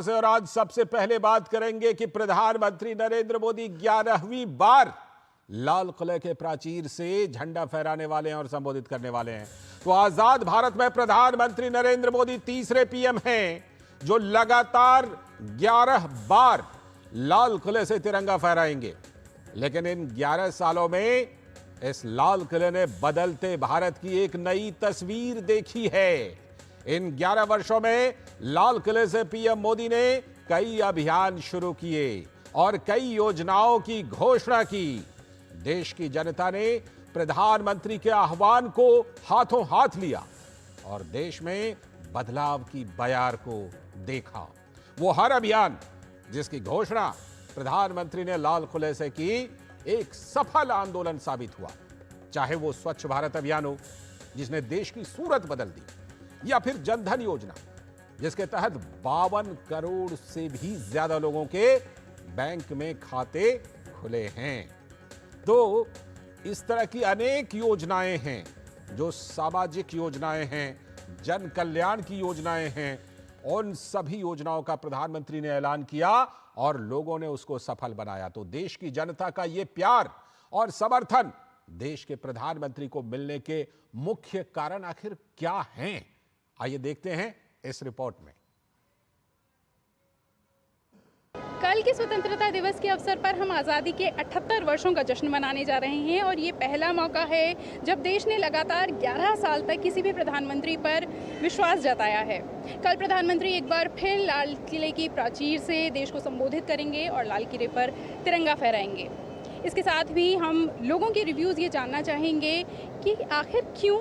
से और आज सबसे पहले बात करेंगे कि प्रधानमंत्री नरेंद्र मोदी 11वीं बार लाल किले के प्राचीर से झंडा फहराने वाले हैं और संबोधित करने वाले हैं। तो आजाद भारत में प्रधानमंत्री नरेंद्र मोदी तीसरे पीएम हैं जो लगातार 11 बार लाल किले से तिरंगा फहराएंगे। लेकिन इन 11 सालों में इस लाल किले ने बदलते भारत की एक नई तस्वीर देखी है। इन 11 वर्षों में लाल किले से पीएम मोदी ने कई अभियान शुरू किए और कई योजनाओं की घोषणा की। देश की जनता ने प्रधानमंत्री के आह्वान को हाथों हाथ लिया और देश में बदलाव की बयार को देखा। वो हर अभियान जिसकी घोषणा प्रधानमंत्री ने लाल किले से की एक सफल आंदोलन साबित हुआ। चाहे वो स्वच्छ भारत अभियान हो जिसने देश की सूरत बदल दी, या फिर जनधन योजना जिसके तहत 52 करोड़ से भी ज्यादा लोगों के बैंक में खाते खुले हैं। तो इस तरह की अनेक योजनाएं हैं जो सामाजिक योजनाएं हैं, जन कल्याण की योजनाएं हैं। उन सभी योजनाओं का प्रधानमंत्री ने ऐलान किया और लोगों ने उसको सफल बनाया। तो देश की जनता का यह प्यार और समर्थन देश के प्रधानमंत्री को मिलने के मुख्य कारण आखिर क्या हैं? आइए देखते हैं इस रिपोर्ट में। कल के स्वतंत्रता दिवस के अवसर पर हम आज़ादी के 78 वर्षों का जश्न मनाने जा रहे हैं और ये पहला मौका है जब देश ने लगातार 11 साल तक किसी भी प्रधानमंत्री पर विश्वास जताया है। कल प्रधानमंत्री एक बार फिर लाल किले की प्राचीर से देश को संबोधित करेंगे और लाल किले पर तिरंगा फहराएंगे। इसके साथ भी हम लोगों के रिव्यूज़ ये जानना चाहेंगे कि आखिर क्यों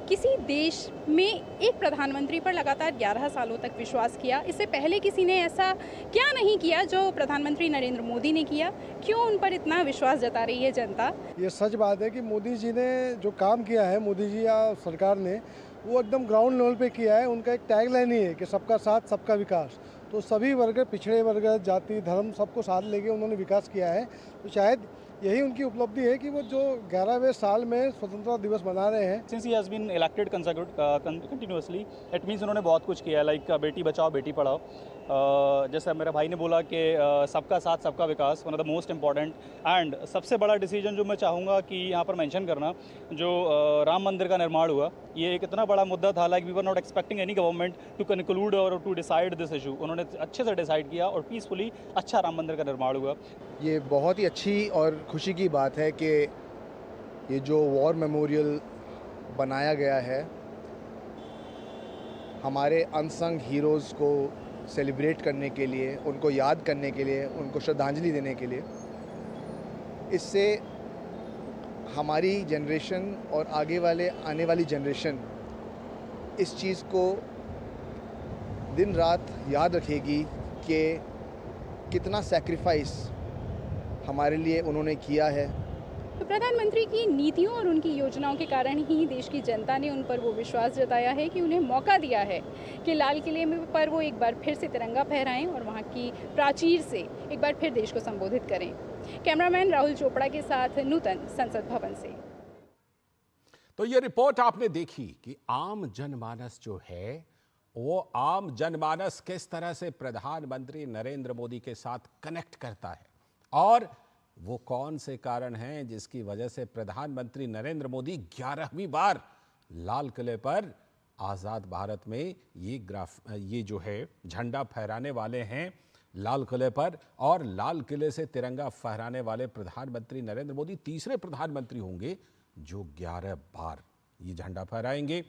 किसी देश में एक प्रधानमंत्री पर लगातार 11 सालों तक विश्वास किया। इससे पहले किसी ने ऐसा क्या नहीं किया जो प्रधानमंत्री नरेंद्र मोदी ने किया? क्यों उन पर इतना विश्वास जता रही है जनता? ये सच बात है कि मोदी जी ने जो काम किया है, मोदी जी या सरकार ने, वो एकदम ग्राउंड लेवल पे किया है। उनका एक टैगलाइन ही है कि सबका साथ सबका विकास। तो सभी वर्ग, पिछड़े वर्ग, जाति, धर्म सबको साथ लेके उन्होंने विकास किया है। तो शायद यही उनकी उपलब्धि है कि वो जो 11वें साल में स्वतंत्रता दिवस मना रहे हैं। Since he has been elected continuously, it means उन्होंने बहुत कुछ किया है, लाइक बेटी बचाओ बेटी पढ़ाओ। जैसे मेरे भाई ने बोला कि सबका साथ सबका विकास, one of the most important and सबसे बड़ा डिसीजन जो मैं चाहूँगा कि यहाँ पर मेंशन करना, जो राम मंदिर का निर्माण हुआ, ये एक इतना बड़ा मुद्दा था। Like we were not expecting any government to conclude और टू डिसाइड दिस इशू। उन्होंने अच्छे से डिसाइड किया और पीसफुली अच्छा राम मंदिर का निर्माण हुआ। ये बहुत ही अच्छी और खुशी की बात है कि ये जो वॉर मेमोरियल बनाया गया है, हमारे अनसंग हीरोज़ को सेलिब्रेट करने के लिए, उनको याद करने के लिए, उनको श्रद्धांजलि देने के लिए। इससे हमारी जनरेशन और आने वाली जनरेशन इस चीज़ को दिन रात याद रखेगी कि कितना सैक्रिफाइस हमारे लिए उन्होंने किया है। तो प्रधानमंत्री की नीतियों और उनकी योजनाओं के कारण ही देश की जनता ने उन पर वो विश्वास जताया है कि उन्हें मौका दिया है कि लाल किले पर वो एक बार फिर से तिरंगा फहराएं और वहाँ की प्राचीर से एक बार फिर देश को संबोधित करें। कैमरामैन राहुल चोपड़ा के साथ नूतन, संसद भवन से। तो ये रिपोर्ट आपने देखी कि आम जनमानस जो है, वो आम जनमानस किस तरह से प्रधानमंत्री नरेंद्र मोदी के साथ कनेक्ट करता है और वो कौन से कारण हैं जिसकी वजह से प्रधानमंत्री नरेंद्र मोदी 11वीं बार लाल किले पर आज़ाद भारत में ये जो है झंडा फहराने वाले हैं लाल किले पर। और लाल किले से तिरंगा फहराने वाले प्रधानमंत्री नरेंद्र मोदी तीसरे प्रधानमंत्री होंगे जो 11 बार ये झंडा फहराएंगे।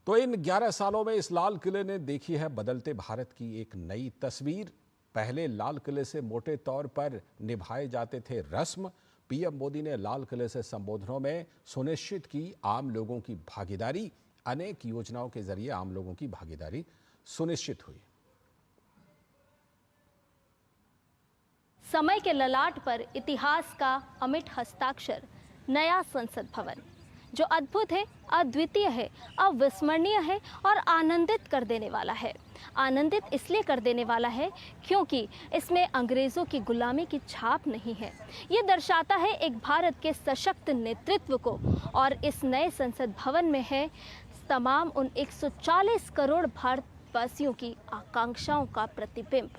तो इन 11 सालों में इस लाल किले ने देखी है बदलते भारत की एक नई तस्वीर। पहले लाल किले से मोटे तौर पर निभाए जाते थे रस्म। पीएम मोदी ने लाल किले से संबोधनों में सुनिश्चित की आम लोगों की भागीदारी। अनेक योजनाओं के जरिए आम लोगों की भागीदारी सुनिश्चित हुई। समय के ललाट पर इतिहास का अमिट हस्ताक्षर, नया संसद भवन, जो अद्भुत है, अद्वितीय है, अविस्मरणीय है और आनंदित कर देने वाला है। आनंदित इसलिए कर देने वाला है क्योंकि इसमें अंग्रेज़ों की गुलामी की छाप नहीं है। ये दर्शाता है एक भारत के सशक्त नेतृत्व को। और इस नए संसद भवन में है तमाम उन 140 करोड़ देशवासियों की आकांक्षाओं का प्रतिबिंब,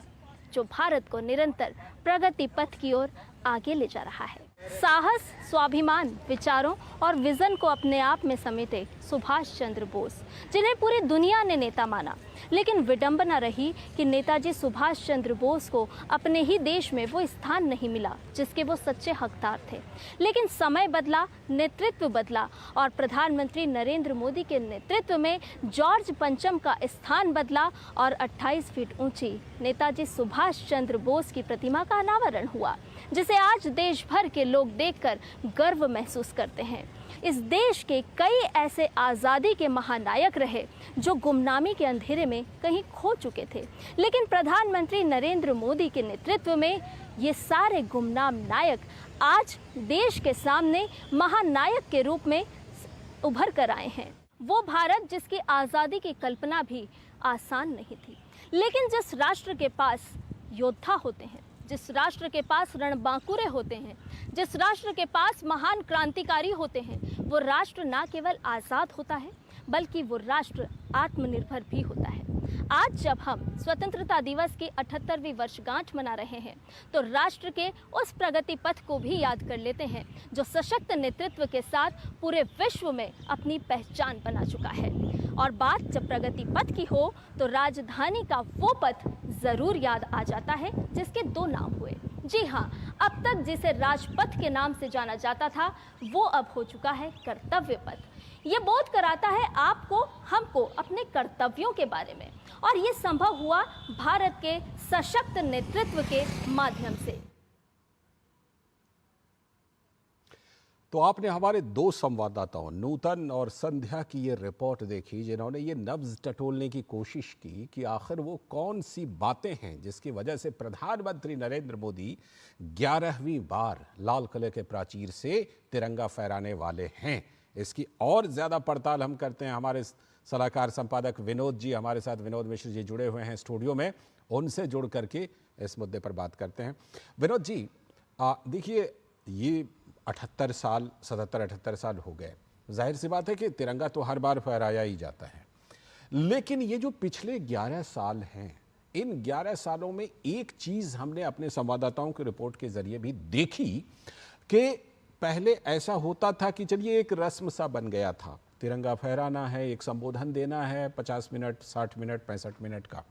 जो भारत को निरंतर प्रगति पथ की ओर आगे ले जा रहा है। साहस, स्वाभिमान, विचारों और विजन को अपने आप में समेटे सुभाष चंद्र बोस, जिन्हें पूरी दुनिया ने नेता माना, लेकिन विडंबना रही कि नेताजी सुभाष चंद्र बोस को अपने ही देश में वो स्थान नहीं मिला जिसके वो सच्चे हकदार थे। लेकिन समय बदला, नेतृत्व बदला और प्रधानमंत्री नरेंद्र मोदी के नेतृत्व में जॉर्ज पंचम का स्थान बदला और 28 फीट ऊंची नेताजी सुभाष चंद्र बोस की प्रतिमा का अनावरण हुआ, जिसे आज देश भर के लोग देखकर गर्व महसूस करते हैं। इस देश के कई ऐसे आज़ादी के महानायक रहे जो गुमनामी के अंधेरे में कहीं खो चुके थे, लेकिन प्रधानमंत्री नरेंद्र मोदी के नेतृत्व में ये सारे गुमनाम नायक आज देश के सामने महानायक के रूप में उभर कर आए हैं। वो भारत जिसकी आज़ादी की कल्पना भी आसान नहीं थी, लेकिन जिस राष्ट्र के पास योद्धा होते हैं, जिस राष्ट्र के पास रणबांकुरे होते हैं, जिस राष्ट्र के पास महान क्रांतिकारी होते हैं, वो राष्ट्र ना केवल आज़ाद होता है बल्कि वो राष्ट्र आत्मनिर्भर भी होता है। आज जब हम स्वतंत्रता दिवस की 78वीं वर्षगांठ मना रहे हैं तो राष्ट्र के उस प्रगति पथ को भी याद कर लेते हैं जो सशक्त नेतृत्व के साथ पूरे विश्व में अपनी पहचान बना चुका है। और बात जब प्रगति पथ की हो तो राजधानी का वो पथ जरूर याद आ जाता है जिसके दो नाम हुए। जी हाँ, अब तक जिसे राजपथ के नाम से जाना जाता था वो अब हो चुका है कर्तव्य पथ। ये बोध कराता है आपको, हमको अपने कर्तव्यों के बारे में, और ये संभव हुआ भारत के सशक्त नेतृत्व के माध्यम से। तो आपने हमारे दो संवाददाताओं नूतन और संध्या की ये रिपोर्ट देखी, जिन्होंने ये नब्ज टटोलने की कोशिश की कि आखिर वो कौन सी बातें हैं जिसकी वजह से प्रधानमंत्री नरेंद्र मोदी 11वीं बार लाल किले के प्राचीर से तिरंगा फहराने वाले हैं। इसकी और ज़्यादा पड़ताल हम करते हैं। हमारे सलाहकार संपादक विनोद जी हमारे साथ, विनोद मिश्र जी जुड़े हुए हैं स्टूडियो में, उनसे जुड़ करके इस मुद्दे पर बात करते हैं। विनोद जी, देखिए ये 77-78 साल हो गए, जाहिर सी बात है कि तिरंगा तो हर बार फहराया ही जाता है, लेकिन ये जो पिछले 11 साल हैं, इन 11 सालों में एक चीज़ हमने अपने संवाददाताओं की रिपोर्ट के जरिए भी देखी कि पहले ऐसा होता था कि चलिए एक रस्म सा बन गया था, तिरंगा फहराना है, एक संबोधन देना है 50 मिनट, 60 मिनट, 65 मिनट का,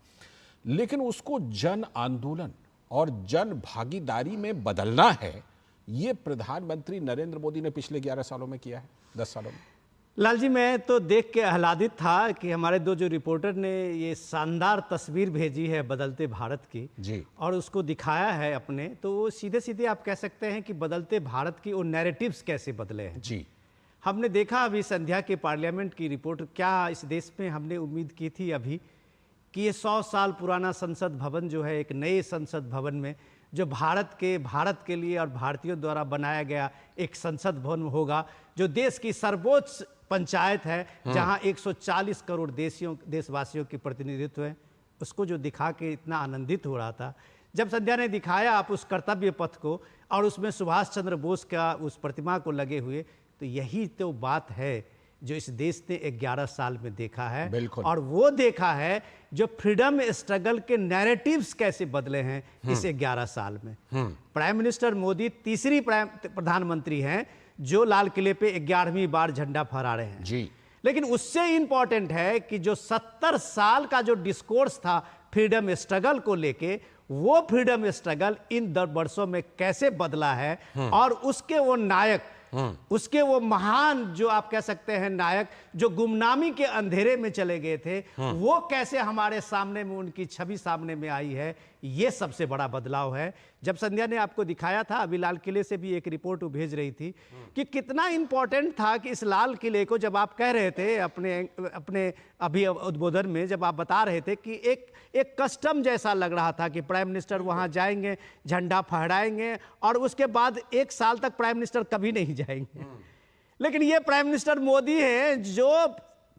लेकिन उसको जन आंदोलन और जन भागीदारी में बदलना है। ये प्रधानमंत्री नरेंद्र मोदी ने पिछले 11 सालों में किया है, 10 सालों में। लाल जी, मैं तो देख के आह्लादित था कि हमारे दो जो रिपोर्टर ने ये शानदार तस्वीर भेजी है बदलते भारत की जी, और उसको दिखाया है अपने, तो वो सीधे सीधे आप कह सकते हैं कि बदलते भारत की वो नैरेटिव्स कैसे बदले हैं। जी, हमने देखा अभी संध्या के पार्लियामेंट की रिपोर्ट, क्या इस देश में हमने उम्मीद की थी अभी कि ये 100 साल पुराना संसद भवन जो है एक नए संसद भवन में, जो भारत के लिए और भारतीयों द्वारा बनाया गया एक संसद भवन होगा, जो देश की सर्वोच्च पंचायत है, जहां 140 करोड़ देशवासियों की प्रतिनिधित्व है, उसको जो दिखा के इतना आनंदित हो रहा था। जब संध्या ने दिखाया आप उस कर्तव्य पथ को और उसमें सुभाष चंद्र बोस का उस प्रतिमा को लगे हुए, तो यही तो बात है जो इस देश ने 11 साल में देखा है। और वो देखा है जो फ्रीडम स्ट्रगल के नैरेटिव्स कैसे बदले हैं इस 11 साल में। प्राइम मिनिस्टर मोदी तीसरी प्रधानमंत्री हैं जो लाल किले पे 11वीं बार झंडा फहरा रहे हैं जी। लेकिन उससे इंपॉर्टेंट है कि जो 70 साल का जो डिस्कोर्स था फ्रीडम स्ट्रगल को लेके, वो फ्रीडम स्ट्रगल इन 10 वर्षों में कैसे बदला है, और उसके वो नायक, उसके वो महान जो आप कह सकते हैं नायक जो गुमनामी के अंधेरे में चले गए थे, वो कैसे हमारे सामने में उनकी छवि सामने में आई है, ये सबसे बड़ा बदलाव है। जब संध्या ने आपको दिखाया था, अभी लाल किले से भी एक रिपोर्ट भेज रही थी कि कितना इंपॉर्टेंट था कि इस लाल किले को, जब आप कह रहे थे अपने अभी उद्बोधन में, जब आप बता रहे थे कि एक कस्टम जैसा लग रहा था कि प्राइम मिनिस्टर वहां जाएंगे, झंडा फहराएंगे और उसके बाद 1 साल तक प्राइम मिनिस्टर कभी नहीं जाएंगे। लेकिन ये प्राइम मिनिस्टर मोदी हैं जो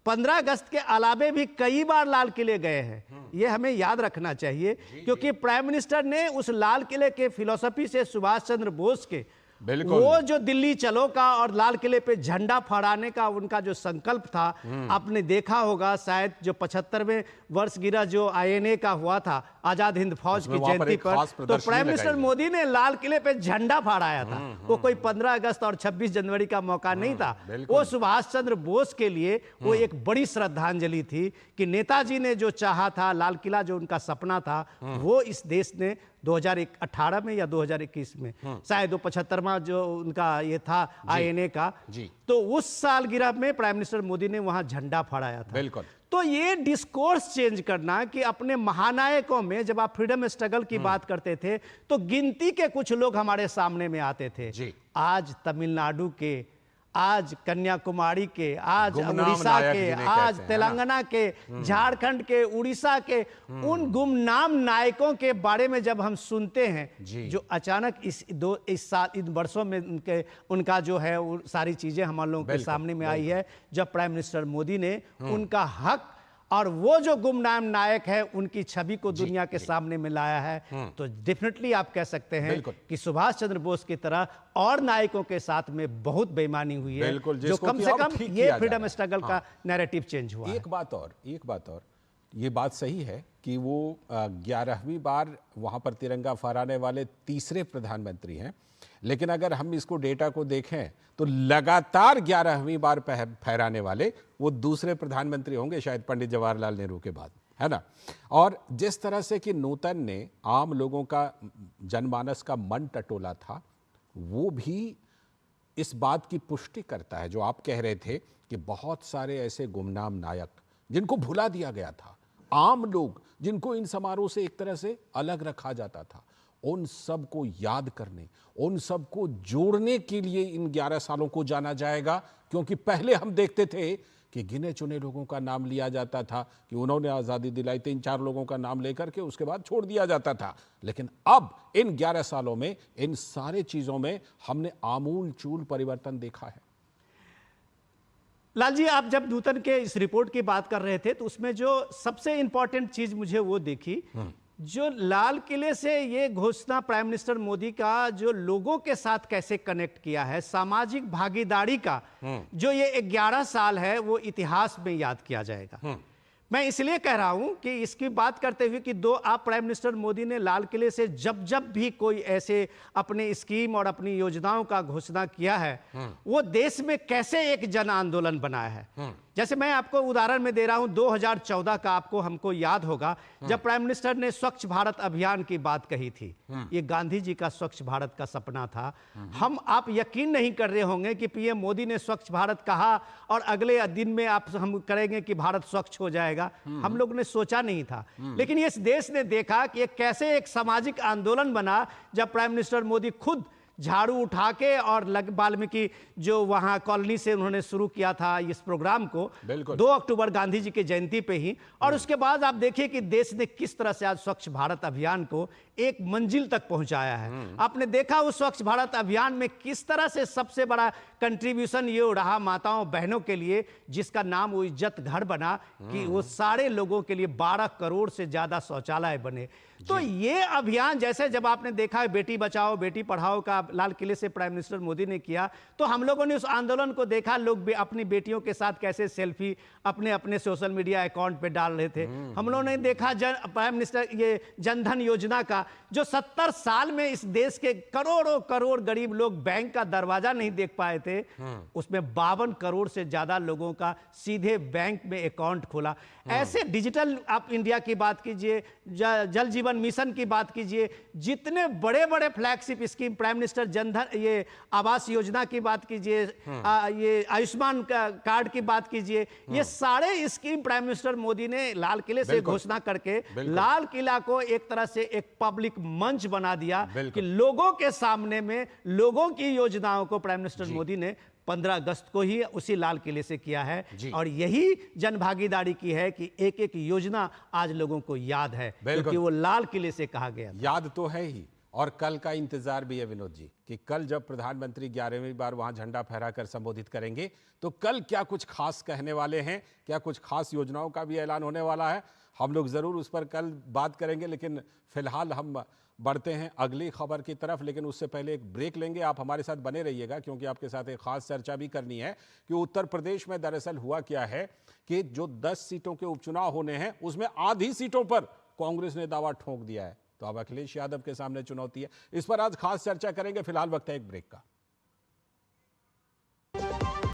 15 अगस्त के अलावे भी कई बार लाल किले गए हैं। ये हमें याद रखना चाहिए, क्योंकि प्राइम मिनिस्टर ने उस लाल किले के फिलॉसफी से सुभाष चंद्र बोस के बिल्कुल। वो जो दिल्ली चलो का और लाल किले पे झंडा फहराने का उनका जो संकल्प था, आपने देखा होगा शायद जो 75वें वर्षगिरा जो आईएनए का हुआ था, आजाद हिंद फौज उसमें की वहाँ पर जयंती एक पर, खास तो प्रदर्शनी प्राइम मिनिस्टर लगाई मोदी ने लाल किले पे झंडा फहराया था। वो कोई 15 अगस्त और 26 जनवरी का मौका नहीं था, बिल्कुल। वो सुभाष चंद्र बोस के लिए वो एक बड़ी श्रद्धांजलि थी कि नेताजी ने जो चाहा था, लाल किला जो उनका सपना था, वो इस देश ने 2018 में या 2021 में, शायद वो 75वां जो उनका ये था आईएनए का, जी। तो उस सालगिरह में प्राइम मिनिस्टर मोदी ने वहां झंडा फहराया था। बिल्कुल। तो ये डिस्कोर्स चेंज करना कि अपने महानायकों में जब आप फ्रीडम स्ट्रगल की बात करते थे तो गिनती के कुछ लोग हमारे सामने में आते थे। जी। आज तमिलनाडु के, आज कन्याकुमारी के, आज गुमनाम उड़ीसा नायक के, जिन्हें आज कहते हैं, तेलंगाना के, झारखंड के, उड़ीसा के, उन गुमनाम नायकों के बारे में जब हम सुनते हैं, जी। जो अचानक इस साल इन वर्षों में उनका जो है वो सारी चीजें हम लोगों के बिल्कुल, सामने में आई है, जब प्राइम मिनिस्टर मोदी ने उनका हक और वो जो गुमनाम नायक है उनकी छवि को दुनिया के सामने में लाया है, तो डेफिनेटली आप कह सकते हैं बिल्कुल। कि सुभाष चंद्र बोस की तरह और नायकों के साथ में बहुत बेमानी हुई है, बिल्कुल, जो जिसको कम कि से अब कम ठीक ये किया जा फ्रीडम रहा है। स्ट्रगल का नैरेटिव चेंज हुआ है। एक बात और ये बात सही है कि वो 11वीं बार वहां पर तिरंगा फहराने वाले तीसरे प्रधानमंत्री हैं, लेकिन अगर हम इसको डेटा को देखें तो लगातार 11वीं बार फहराने वाले वो दूसरे प्रधानमंत्री होंगे शायद पंडित जवाहरलाल नेहरू के बाद, है ना। और जिस तरह से कि नूतन ने आम लोगों का जनमानस का मन टटोला था, वो भी इस बात की पुष्टि करता है जो आप कह रहे थे कि बहुत सारे ऐसे गुमनाम नायक जिनको भुला दिया गया था, आम लोग जिनको इन समारोह से एक तरह से अलग रखा जाता था, उन सब को याद करने, उन सब को जोड़ने के लिए इन 11 सालों को जाना जाएगा। क्योंकि पहले हम देखते थे कि गिने चुने लोगों का नाम लिया जाता था कि उन्होंने आज़ादी दिलाई, 3-4 लोगों का नाम लेकर के उसके बाद छोड़ दिया जाता था। लेकिन अब इन 11 सालों में इन सारे चीज़ों में हमने आमूल चूल परिवर्तन देखा है। लाल जी, आप जब नूतन के इस रिपोर्ट की बात कर रहे थे तो उसमें जो सबसे इंपॉर्टेंट चीज मुझे वो देखी, जो लाल किले से ये घोषणा प्राइम मिनिस्टर मोदी का जो लोगों के साथ कैसे कनेक्ट किया है, सामाजिक भागीदारी का जो ये 11 साल है वो इतिहास में याद किया जाएगा। मैं इसलिए कह रहा हूं कि इसकी बात करते हुए कि आप प्राइम मिनिस्टर मोदी ने लाल किले से जब भी कोई ऐसे अपने स्कीम और अपनी योजनाओं का घोषणा किया है, वो देश में कैसे एक जन आंदोलन बनाया है। जैसे मैं आपको उदाहरण में दे रहा हूं, 2014 का हमको याद होगा जब प्राइम मिनिस्टर ने स्वच्छ भारत अभियान की बात कही थी। ये गांधी जी का स्वच्छ भारत का सपना था। आप यकीन नहीं कर रहे होंगे कि पीएम मोदी ने स्वच्छ भारत कहा और अगले दिन में हम करेंगे कि भारत स्वच्छ हो जाएगा। हम लोग ने सोचा नहीं था, लेकिन इस देश ने देखा कि कैसे एक सामाजिक आंदोलन बना जब प्राइम मिनिस्टर मोदी खुद झाड़ू उठा के और वाल्मीकि जो वहां कॉलोनी से उन्होंने शुरू किया था इस प्रोग्राम को 2 अक्टूबर गांधी जी की जयंती पे ही, और उसके बाद आप देखिए कि देश ने किस तरह से आज स्वच्छ भारत अभियान को एक मंजिल तक पहुंचाया है। आपने देखा उस स्वच्छ भारत अभियान में किस तरह से सबसे बड़ा कंट्रीब्यूशन ये रहा माताओं बहनों के लिए, जिसका नाम वो इज्जत घर बना कि वो सारे लोगों के लिए 12 करोड़ से ज्यादा शौचालय बने। तो ये अभियान जैसे जब आपने देखा है बेटी बचाओ बेटी पढ़ाओ का लाल किले से प्राइम मिनिस्टर मोदी ने किया, तो हम लोगों ने उस आंदोलन को देखा, लोग भी अपनी बेटियों के साथ कैसे सेल्फी अपने अपने सोशल मीडिया अकाउंट पे डाल रहे थे। हम लोगों ने देखा प्राइम मिनिस्टर ये जनधन योजना का, जो 70 साल में इस देश के करोड़ों करोड़ गरीब लोग बैंक का दरवाजा नहीं देख पाए थे, उसमें 52 करोड़ से ज्यादा लोगों का सीधे बैंक में अकाउंट खोला। ऐसे डिजिटल आप इंडिया की बात कीजिए, जल जीवन मिशन की बात कीजिए, जितने बड़े बड़े flagship scheme, prime minister Jan Dhan ये आवास योजना की बात कीजिए, ये आयुष्मान कार्ड की बात कीजिए, ये सारे स्कीम प्राइम मिनिस्टर मोदी ने लाल किले से घोषणा करके लाल किला को एक तरह से एक पब्लिक मंच बना दिया कि लोगों के सामने में लोगों की योजनाओं को प्राइम मिनिस्टर मोदी ने 15 अगस्त को ही उसी लाल किले से किया है। और यही जन भागीदारी की है कि एक एक योजना आज लोगों को याद है, क्योंकि वो लाल किले से कहा गया था। याद तो है ही, और कल का इंतजार भी है विनोद जी कि कल जब प्रधानमंत्री 11वीं बार वहां झंडा फहराकर संबोधित करेंगे तो कल क्या कुछ खास कहने वाले हैं, क्या कुछ खास योजनाओं का भी ऐलान होने वाला है। हम लोग जरूर उस पर कल बात करेंगे, लेकिन फिलहाल हम बढ़ते हैं अगली खबर की तरफ। लेकिन उससे पहले एक ब्रेक लेंगे। आप हमारे साथ बने रहिएगा क्योंकि आपके साथ एक खास चर्चा भी करनी है कि उत्तर प्रदेश में दरअसल हुआ क्या है कि जो 10 सीटों के उपचुनाव होने हैं उसमें आधी सीटों पर कांग्रेस ने दावा ठोक दिया है। तो अब अखिलेश यादव के सामने चुनौती है। इस पर आज खास चर्चा करेंगे। फिलहाल वक्त है एक ब्रेक का।